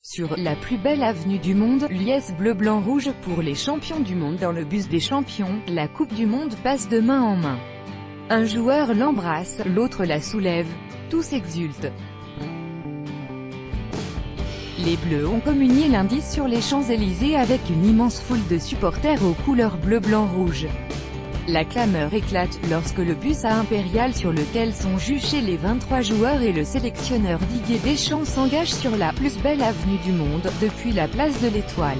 Sur la plus belle avenue du monde, l'US bleu-blanc-rouge pour les champions du monde dans le bus des champions, la Coupe du monde passe de main en main. Un joueur l'embrasse, l'autre la soulève. Tous exultent. Les Bleus ont communié lundi sur les Champs-Élysées avec une immense foule de supporters aux couleurs bleu-blanc-rouge. La clameur éclate lorsque le bus à impérial sur lequel sont juchés les 23 joueurs et le sélectionneur Didier Deschamps s'engage sur la plus belle avenue du monde, depuis la place de l'Étoile.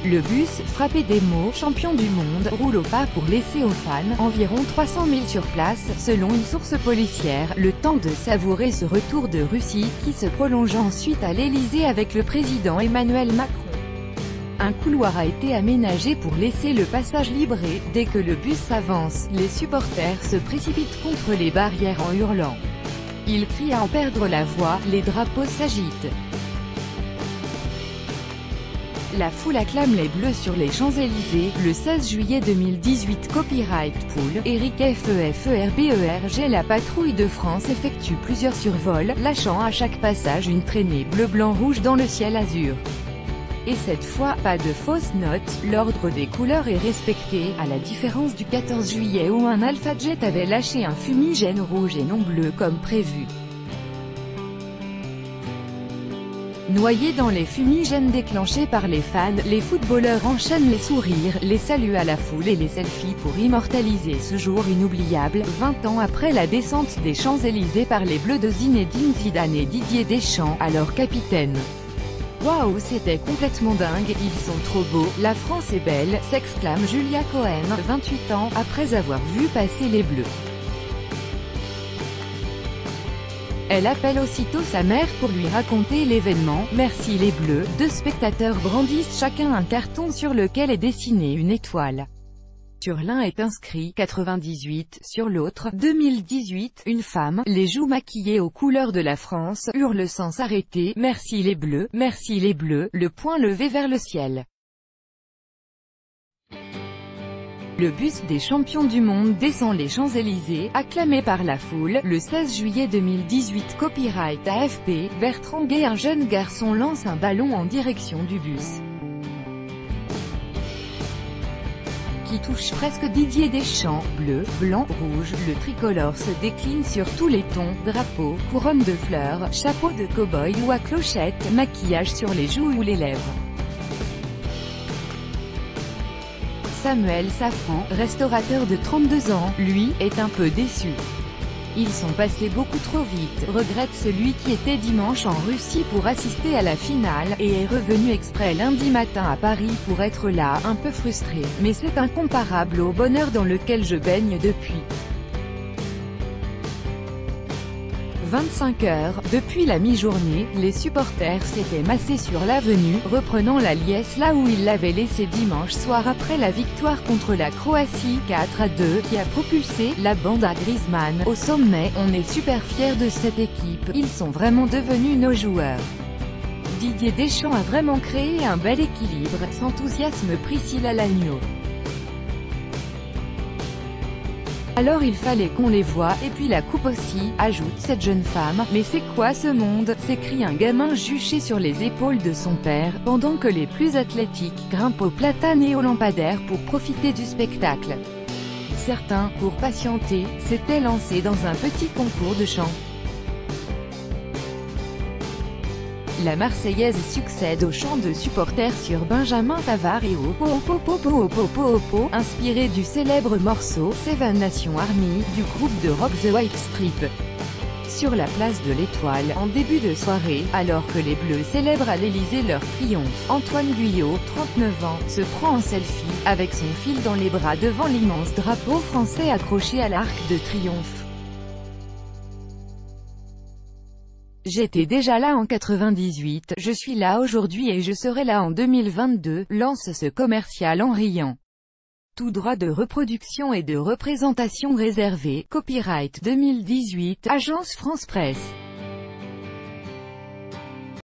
Le bus, frappé des mots « champion du monde », roule au pas pour laisser aux fans, environ 300 000 sur place, selon une source policière, le temps de savourer ce retour de Russie, qui se prolonge ensuite à l'Élysée avec le président Emmanuel Macron. Un couloir a été aménagé pour laisser le passage libre et, dès que le bus s'avance, les supporters se précipitent contre les barrières en hurlant. Ils crient à en perdre la voix, les drapeaux s'agitent. La foule acclame les Bleus sur les Champs-Élysées, le 16 juillet 2018. Copyright Pool, Eric FEFERBERG. La patrouille de France effectue plusieurs survols, lâchant à chaque passage une traînée bleu-blanc-rouge dans le ciel azur. Et cette fois, pas de fausses notes, l'ordre des couleurs est respecté, à la différence du 14 juillet où un Alpha Jet avait lâché un fumigène rouge et non bleu comme prévu. Noyés dans les fumigènes déclenchés par les fans, les footballeurs enchaînent les sourires, les saluts à la foule et les selfies pour immortaliser ce jour inoubliable, 20 ans après la descente des Champs-Élysées par les Bleus de Zinedine Zidane et Didier Deschamps, alors capitaine. Waouh, c'était complètement dingue, ils sont trop beaux, la France est belle, s'exclame Julia Cohen, 28 ans, après avoir vu passer les Bleus. Elle appelle aussitôt sa mère pour lui raconter l'événement. Merci les Bleus. Deux spectateurs brandissent chacun un carton sur lequel est dessinée une étoile. Sur l'un est inscrit 98, sur l'autre 2018. Une femme, les joues maquillées aux couleurs de la France, hurle sans s'arrêter. Merci les Bleus, le poing levé vers le ciel. Le bus des champions du monde descend les Champs-Élysées, acclamé par la foule, le 16 juillet 2018. Copyright AFP, Bertrand Gay. Un jeune garçon lance un ballon en direction du bus, qui touche presque Didier Deschamps. Bleu, blanc, rouge, le tricolore se décline sur tous les tons, drapeau, couronne de fleurs, chapeau de cow-boy ou à clochette, maquillage sur les joues ou les lèvres. Samuel Safran, restaurateur de 32 ans, lui, est un peu déçu. Ils sont passés beaucoup trop vite, regrette celui qui était dimanche en Russie pour assister à la finale, et est revenu exprès lundi matin à Paris pour être là, un peu frustré, mais c'est incomparable au bonheur dans lequel je baigne depuis 25 heures. Depuis la mi-journée, les supporters s'étaient massés sur l'avenue, reprenant la liesse là où ils l'avaient laissée dimanche soir après la victoire contre la Croatie, 4-2, qui a propulsé la bande à Griezmann au sommet. On est super fiers de cette équipe, ils sont vraiment devenus nos joueurs. Didier Deschamps a vraiment créé un bel équilibre, s'enthousiasme Priscilla Lagneau. Alors il fallait qu'on les voie, et puis la coupe aussi, ajoute cette jeune femme. Mais c'est quoi ce monde, s'écrie un gamin juché sur les épaules de son père, pendant que les plus athlétiques grimpent aux platanes et aux lampadaires pour profiter du spectacle. Certains, pour patienter, s'étaient lancés dans un petit concours de chant. La Marseillaise succède au chant de supporters sur Benjamin Pavard et au po, inspiré du célèbre morceau Seven Nation Army du groupe de rock The White Stripes. Sur la place de l'Étoile, en début de soirée, alors que les Bleus célèbrent à l'Élysée leur triomphe, Antoine Guyot, 39 ans, se prend en selfie, avec son fil dans les bras devant l'immense drapeau français accroché à l'Arc de Triomphe. J'étais déjà là en 98, je suis là aujourd'hui et je serai là en 2022, lance ce commercial en riant. Tout droit de reproduction et de représentation réservé, copyright 2018, Agence France Presse.